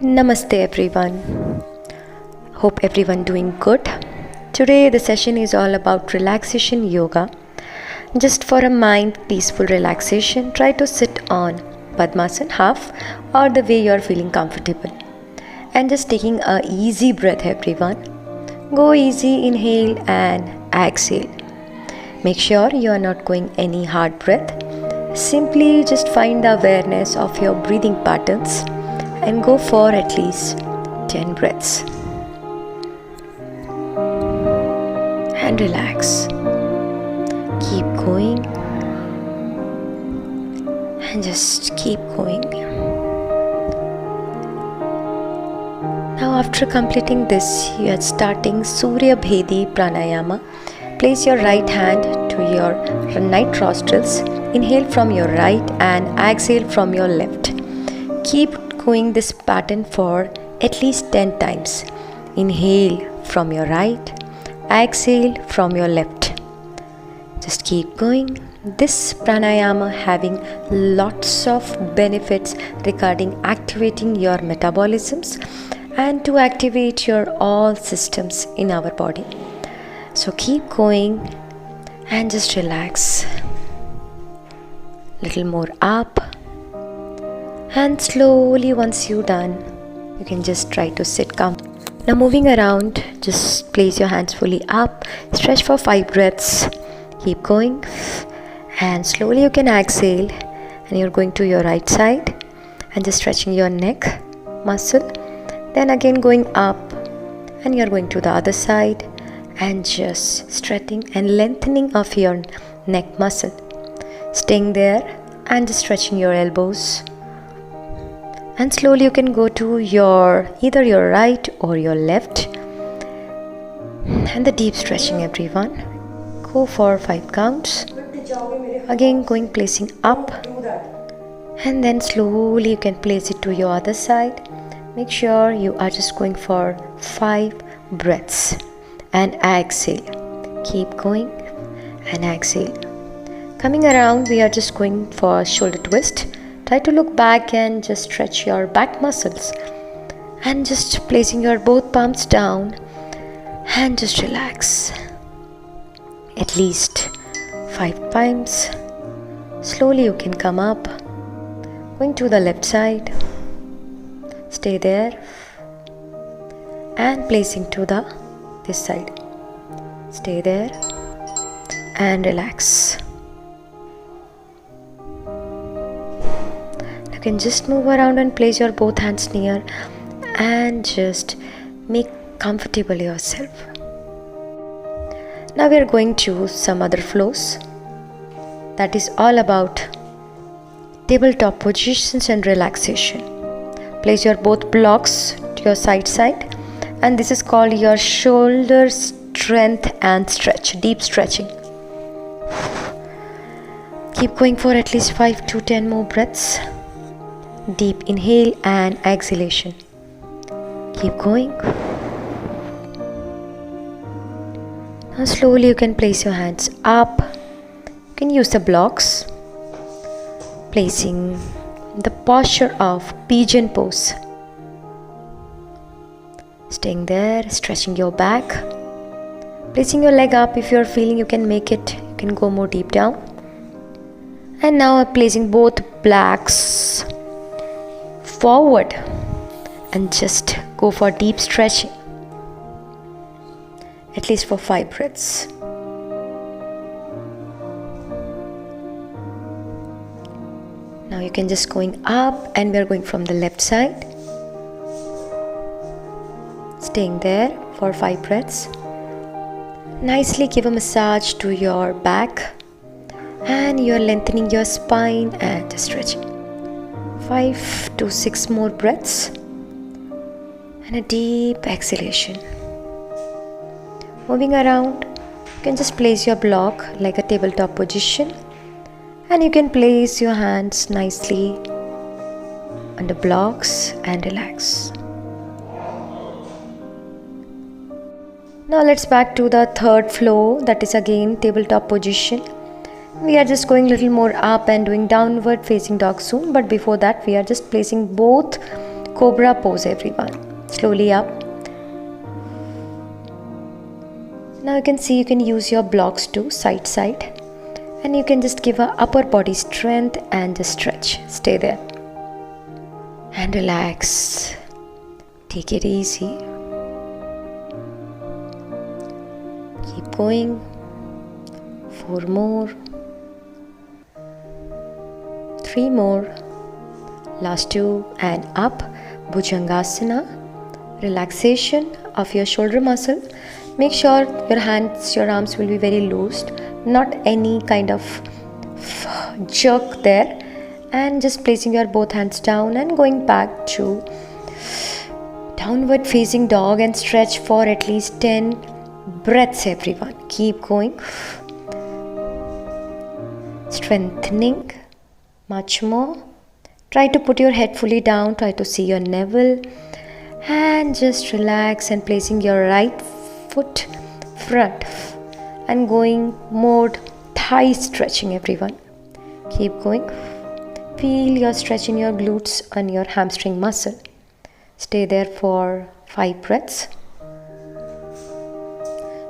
Namaste everyone. Hope everyone doing good. Today the session is all about relaxation yoga. Just for a mind peaceful relaxation, try to sit on Padmasana half or the way you are feeling comfortable. And just taking a easy breath everyone. Go easy, inhale and exhale. Make sure you are not going any hard breath. Simply just find the awareness of your breathing patterns and go for at least 10 breaths. And relax. Keep going. And just keep going. Now after completing this, you are starting Surya Bhedi Pranayama. Place your right hand to your right nostrils. Inhale from your right and exhale from your left. Keep going this pattern for at least 10 times. Inhale from your right, exhale from your left. Just keep going. This pranayama having lots of benefits regarding activating your metabolisms and to activate your all systems in our body. So keep going and just relax. Little more up. And slowly once you're done, you can just try to sit calm. Now moving around, just place your hands fully up, stretch for 5 breaths, keep going and slowly you can exhale and you're going to your right side and just stretching your neck muscle. Then again going up and you're going to the other side and just stretching and lengthening of your neck muscle. Staying there and just stretching your elbows. And slowly you can go to either your right or your left. And the deep stretching everyone. Go for 5 counts. Again placing up. And then slowly you can place it to your other side. Make sure you are just going for 5 breaths. And exhale. Keep going and exhale. Coming around, we are just going for shoulder twist. Try to look back and just stretch your back muscles and just placing your both palms down and just relax. At least 5 times. Slowly you can come up, going to the left side, stay there and placing to this side. Stay there and relax. You can just move around and place your both hands near and just make comfortable yourself. Now we are going to some other flows that is all about tabletop positions and relaxation. Place your both blocks to your side and this is called your shoulder strength and stretch, deep stretching. Keep going for at least 5 to 10 more breaths. Deep inhale and exhalation. Keep going. Now slowly you can place your hands up. You can use the blocks. Placing the posture of pigeon pose. Staying there, stretching your back. Placing your leg up if you are feeling you can make it. You can go more deep down. And now I'm placing both blocks forward and just go for deep stretching at least for 5 breaths. Now you can just going up and we are going from the left side, staying there for 5 breaths. Nicely give a massage to your back and you're lengthening your spine and just stretching. 5 to 6 more breaths and a deep exhalation. Moving around, you can just place your block like a tabletop position and you can place your hands nicely on the blocks and relax. Now let's back to the third flow, that is again tabletop position. We are just going a little more up and doing downward facing dog soon, but before that we are just placing both Cobra pose, everyone. Slowly up. Now you can see you can use your blocks to side side, and you can just give a upper body strength and just stretch. Stay there and relax. Take it easy. Keep going. 4 more. 3 more. Last 2 and up. Bhujangasana. Relaxation of your shoulder muscle. Make sure your hands, your arms will be very loose, not any kind of jerk there, and just placing your both hands down and going back to downward facing dog and stretch for at least 10 breaths, everyone. Keep going. Strengthening much more. Try to put your head fully down, try to see your navel, and just relax and placing your right foot front and going mode thigh stretching, everyone. Keep going. Feel your stretch in your glutes and your hamstring muscle. Stay there for 5 breaths.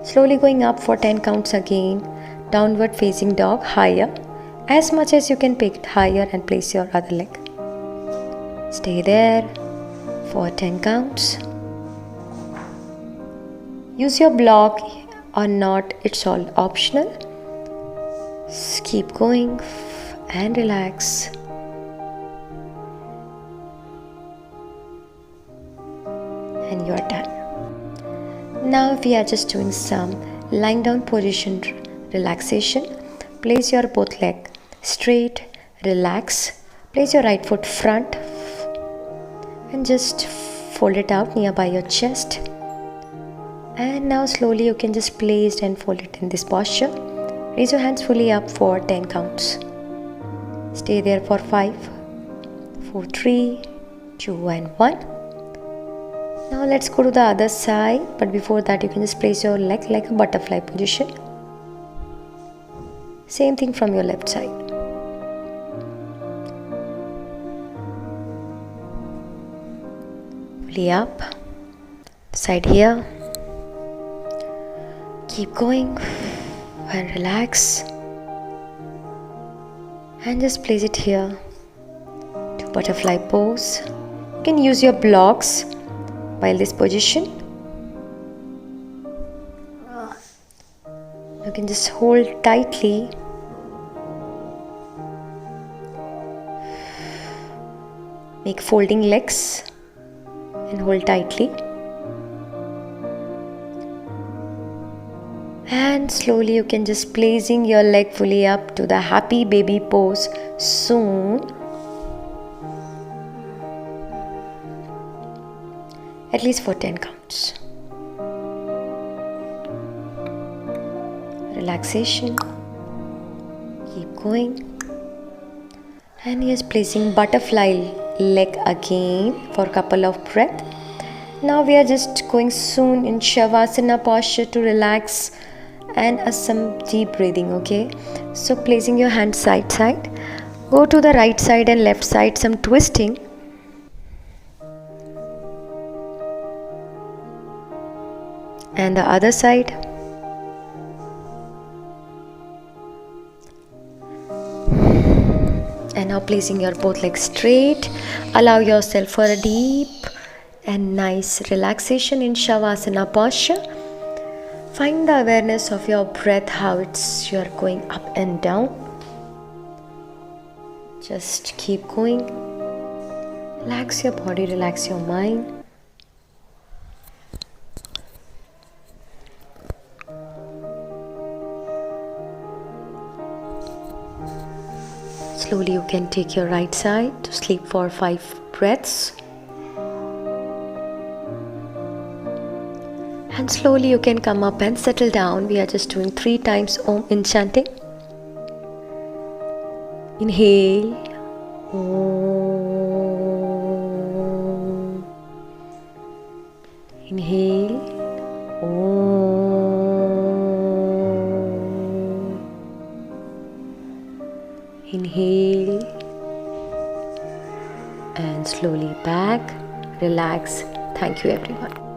Slowly going up for 10 counts again. Downward facing dog, higher. As much as you can pick it higher and place your other leg. Stay there for 10 counts. Use your block or not, it's all optional. Just keep going and relax. And you're done. Now we are just doing some lying down position relaxation. Place your both leg straight, relax. Place your right foot front and just fold it out nearby your chest. And now slowly you can just place and fold it in this posture. Raise your hands fully up for 10 counts. Stay there for 5, 4, 3, 2 and 1. Now let's go to the other side, but before that you can just place your leg like a butterfly position. Same thing from your left side. Fully up. Side here. Keep going and relax. And just place it here to butterfly pose. You can use your blocks while this position. You can just hold tightly. Make folding legs and hold tightly. And slowly you can just placing your leg fully up to the happy baby pose soon. At least for 10 counts. Relaxation. Keep going. And he is placing butterfly leg again for a couple of breaths. Now we are just going soon in Shavasana posture to relax and some deep breathing, okay? So placing your hands side side. Go to the right side and left side, some twisting. And the other side. And now placing your both legs straight. Allow yourself for a deep and nice relaxation in Shavasana posture. Find the awareness of your breath, how you're going up and down. Just keep going. Relax your body, relax your mind. Slowly you can take your right side to sleep for 5 breaths. And slowly you can come up and settle down. We are just doing 3 times Om in chanting. Inhale. Om. Inhale. Om. Inhale. And slowly back. relax. Thank you everyone.